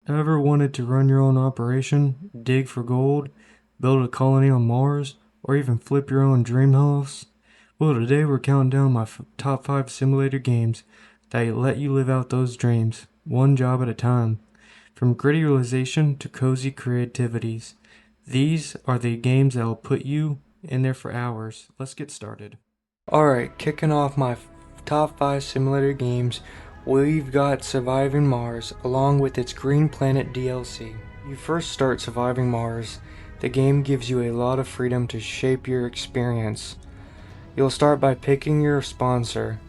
Ever wanted to run your own operation, dig for gold, build a colony on Mars, or even flip your own dream house? Well, today we're counting down my top 5 simulator games that let you live out those dreams, one job at a time. From gritty realization to cozy creativities. These are the games that will put you in there for hours. Let's get started. Alright, kicking off my top 5 simulator games, we've got Surviving Mars, along with its Green Planet DLC. You first start Surviving Mars. The game gives you a lot of freedom to shape your experience. You'll start by picking your sponsor,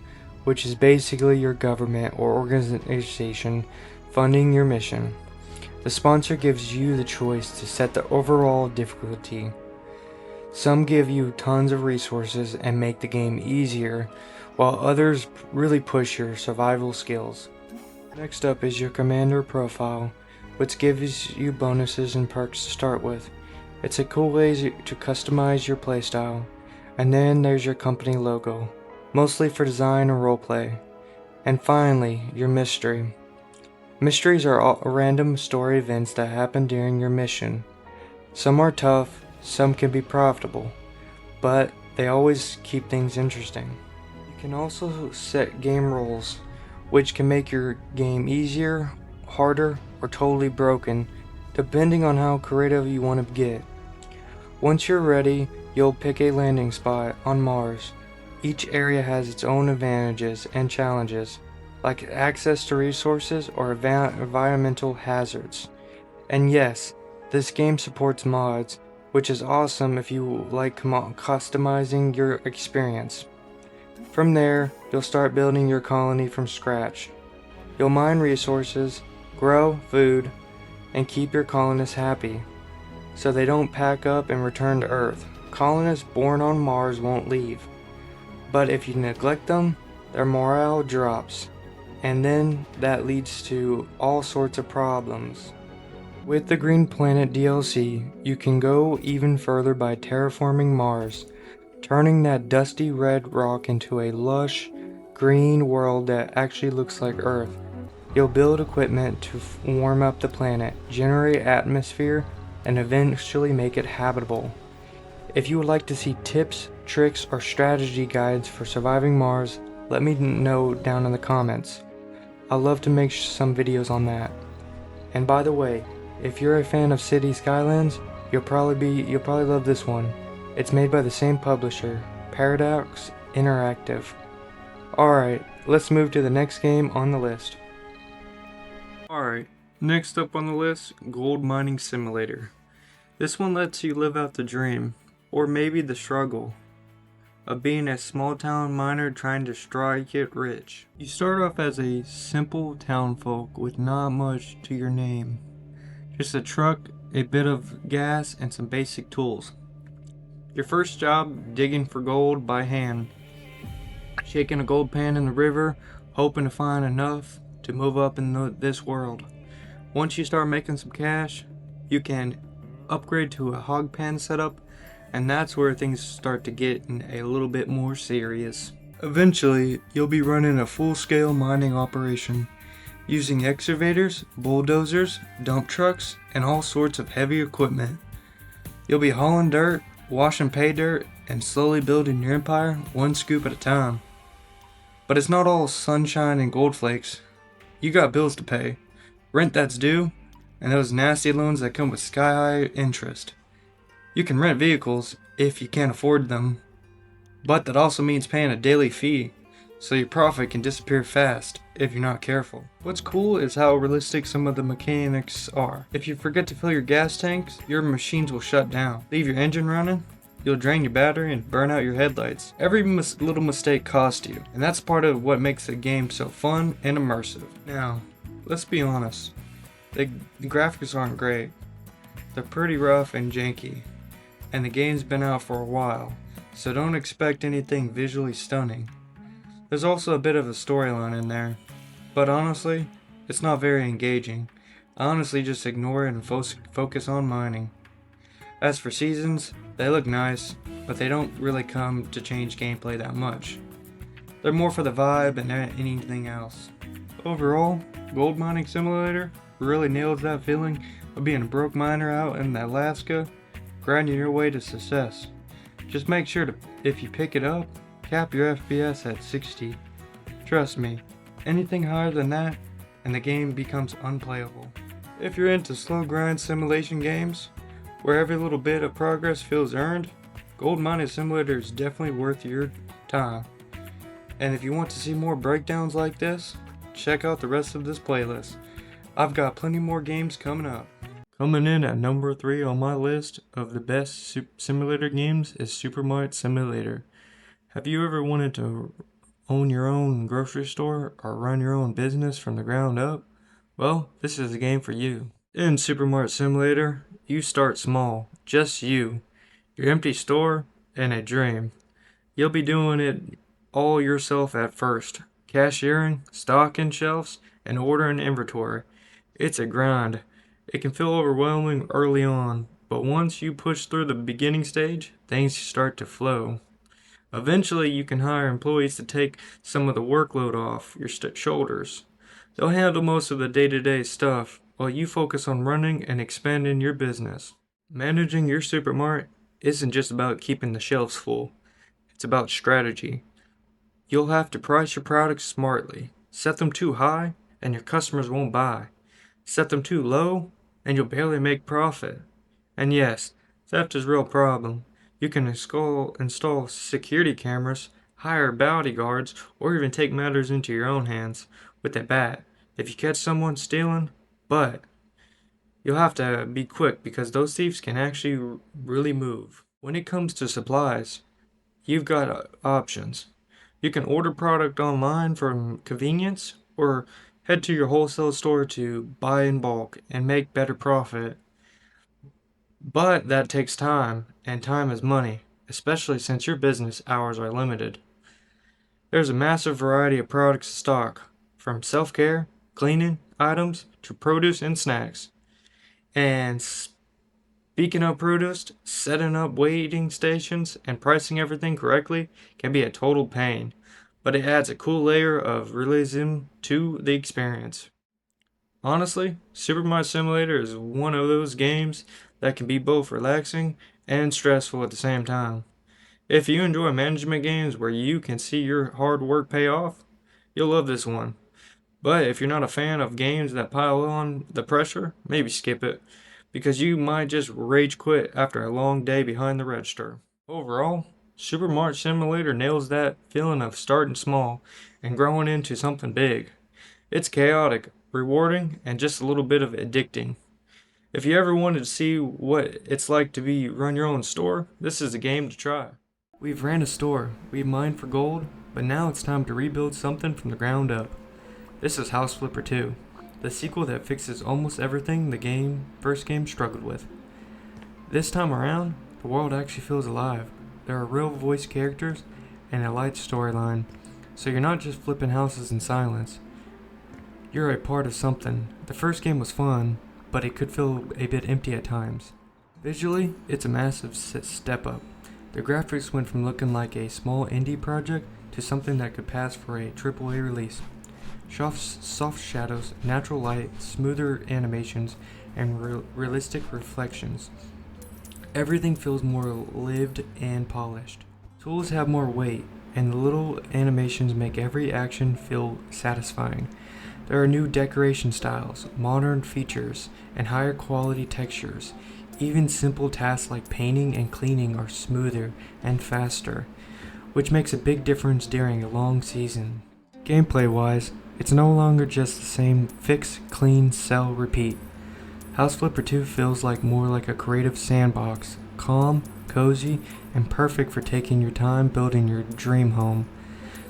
which is basically your government or organization funding your mission. The sponsor gives you the choice to set the overall difficulty. Some give you tons of resources and make the game easier, while others really push your survival skills. Next up is your commander profile, which gives you bonuses and perks to start with. It's a cool way to customize your playstyle. And then there's your company logo, mostly for design and roleplay. And finally, your mystery. Mysteries are all random story events that happen during your mission. Some are tough, some can be profitable, but they always keep things interesting. You can also set game rules, which can make your game easier, harder, or totally broken, depending on how creative you want to get. Once you're ready, you'll pick a landing spot on Mars. Each area has its own advantages and challenges, like access to resources or environmental hazards. And yes, this game supports mods, which is awesome if you like customizing your experience. From there, you'll start building your colony from scratch. You'll mine resources, grow food, and keep your colonists happy, so they don't pack up and return to Earth. Colonists born on Mars won't leave, but if you neglect them, their morale drops, and then that leads to all sorts of problems. With the Green Planet DLC, you can go even further by terraforming Mars, turning that dusty red rock into a lush, green world that actually looks like Earth. You'll build equipment to warm up the planet, generate atmosphere, and eventually make it habitable. If you would like to see tips, tricks, or strategy guides for surviving Mars, let me know down in the comments. I'd love to make some videos on that. And by the way, if you're a fan of City Skylines, you'll probably love this one. It's made by the same publisher, Paradox Interactive. Alright, let's move to the next game on the list. Alright, next up on the list, Gold Mining Simulator. This one lets you live out the dream, or maybe the struggle, of being a small town miner trying to strike it rich. You start off as a simple townfolk with not much to your name. Just a truck, a bit of gas, and some basic tools. Your first job, digging for gold by hand. Shaking a gold pan in the river, hoping to find enough to move up in this world. Once you start making some cash, you can upgrade to a hog pan setup, and that's where things start to get a little bit more serious. Eventually, you'll be running a full-scale mining operation, using excavators, bulldozers, dump trucks, and all sorts of heavy equipment. You'll be hauling dirt, washing pay dirt, and slowly building your empire one scoop at a time. But it's not all sunshine and gold flakes. You got bills to pay, rent that's due, and those nasty loans that come with sky-high interest. You can rent vehicles if you can't afford them, but that also means paying a daily fee, so your profit can disappear fast if you're not careful. What's cool is how realistic some of the mechanics are. If you forget to fill your gas tanks, your machines will shut down. Leave your engine running, you'll drain your battery and burn out your headlights. Every little mistake costs you, and that's part of what makes the game so fun and immersive. Now, let's be honest. The graphics aren't great. They're pretty rough and janky, and the game's been out for a while, so don't expect anything visually stunning. There's also a bit of a storyline in there, but honestly, it's not very engaging. I honestly just ignore it and focus on mining. As for seasons, they look nice, but they don't really come to change gameplay that much. They're more for the vibe and anything else. Overall, Gold Mining Simulator really nails that feeling of being a broke miner out in Alaska, grinding your way to success. Just make sure to, if you pick it up, cap your FPS at 60. Trust me, anything higher than that, and the game becomes unplayable. If you're into slow grind simulation games, where every little bit of progress feels earned, Gold Mining Simulator is definitely worth your time. And if you want to see more breakdowns like this, check out the rest of this playlist. I've got plenty more games coming up. Coming in at number 3 on my list of the best simulator games is Supermarket Simulator. Have you ever wanted to own your own grocery store or run your own business from the ground up? Well, this is the game for you. In Supermarket Simulator, you start small, just you, your empty store, and a dream. You'll be doing it all yourself at first, cashiering, stocking shelves, and ordering inventory. It's a grind. It can feel overwhelming early on, but once you push through the beginning stage, things start to flow. Eventually, you can hire employees to take some of the workload off your shoulders. They'll handle most of the day-to-day stuff while you focus on running and expanding your business. Managing your supermarket isn't just about keeping the shelves full. It's about strategy. You'll have to price your products smartly. Set them too high, and your customers won't buy. Set them too low, and you'll barely make profit. And yes, theft is a real problem. You can install security cameras, hire bodyguards, or even take matters into your own hands with a bat if you catch someone stealing, but you'll have to be quick because those thieves can actually really move. When it comes to supplies, you've got options. You can order product online from convenience or head to your wholesale store to buy in bulk and make better profit. But that takes time, and time is money, especially since your business hours are limited. There's a massive variety of products to stock, from self-care, cleaning items, to produce and snacks. And speaking of produce, setting up waiting stations and pricing everything correctly can be a total pain, but it adds a cool layer of realism to the experience. Honestly, Supermarket Simulator is one of those games that can be both relaxing and stressful at the same time. If you enjoy management games where you can see your hard work pay off, you'll love this one. But if you're not a fan of games that pile on the pressure, maybe skip it, because you might just rage quit after a long day behind the register. Overall, Supermarket Simulator nails that feeling of starting small and growing into something big. It's chaotic, rewarding, and just a little bit of addicting. If you ever wanted to see what it's like to run your own store, this is a game to try. We've ran a store, we've mined for gold, but now it's time to rebuild something from the ground up. This is House Flipper 2, the sequel that fixes almost everything the first game struggled with. This time around, the world actually feels alive. There are real voice characters and a light storyline, so you're not just flipping houses in silence. You're a part of something. The first game was fun, but it could feel a bit empty at times. Visually, it's a massive step up. The graphics went from looking like a small indie project to something that could pass for a AAA release. Soft shadows, natural light, smoother animations, and realistic reflections. Everything feels more lived and polished. Tools have more weight, and the little animations make every action feel satisfying. There are new decoration styles, modern features, and higher quality textures. Even simple tasks like painting and cleaning are smoother and faster, which makes a big difference during a long season. Gameplay-wise, it's no longer just the same fix, clean, sell, repeat. House Flipper 2 feels more like a creative sandbox, calm, cozy, and perfect for taking your time building your dream home.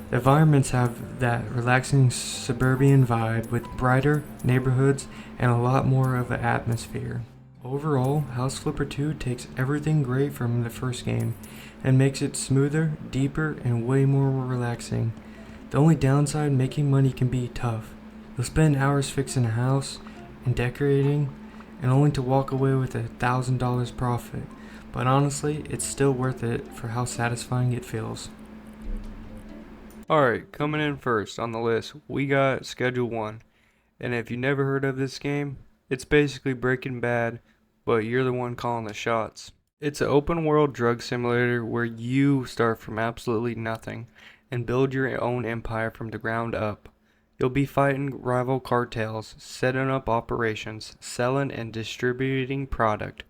The environments have that relaxing suburban vibe with brighter neighborhoods and a lot more of an atmosphere. Overall, House Flipper 2 takes everything great from the first game and makes it smoother, deeper, and way more relaxing. The only downside, making money can be tough. You'll spend hours fixing a house and decorating, and only to walk away with $1,000 profit. But honestly, it's still worth it for how satisfying it feels. Alright, coming in first on the list, we got Schedule 1. And if you never heard of this game, It's basically Breaking Bad, but you're the one calling the shots. It's an open world drug simulator where you start from absolutely nothing and build your own empire from the ground up. You'll be fighting rival cartels, setting up operations, selling and distributing product,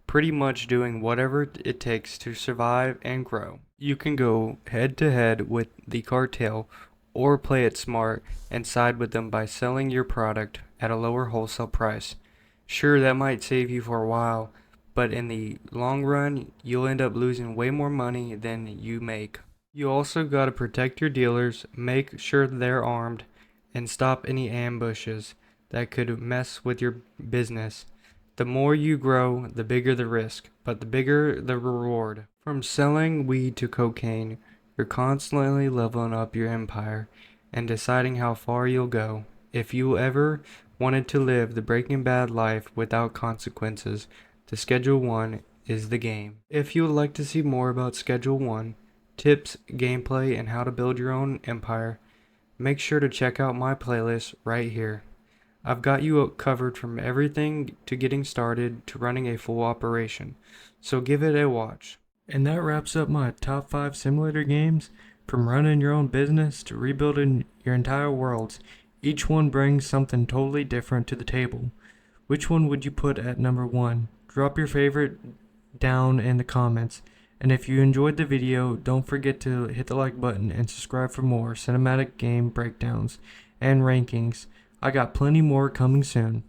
pretty much doing whatever it takes to survive and grow. You can go head to head with the cartel or play it smart and side with them by selling your product at a lower wholesale price. Sure, that might save you for a while, but in the long run, you'll end up losing way more money than you make. You also gotta protect your dealers, make sure they're armed, and stop any ambushes that could mess with your business. The more you grow, the bigger the risk, but the bigger the reward. From selling weed to cocaine, you're constantly leveling up your empire and deciding how far you'll go. If you ever wanted to live the Breaking Bad life without consequences, the Schedule 1 is the game. If you would like to see more about Schedule 1, tips, gameplay, and how to build your own empire, make sure to check out my playlist right here. I've got you covered from everything to getting started to running a full operation, so give it a watch. And that wraps up my top 5 simulator games, from running your own business to rebuilding your entire worlds. Each one brings something totally different to the table. Which one would you put at number 1? Drop your favorite down in the comments. And if you enjoyed the video, don't forget to hit the like button and subscribe for more cinematic game breakdowns and rankings. I got plenty more coming soon.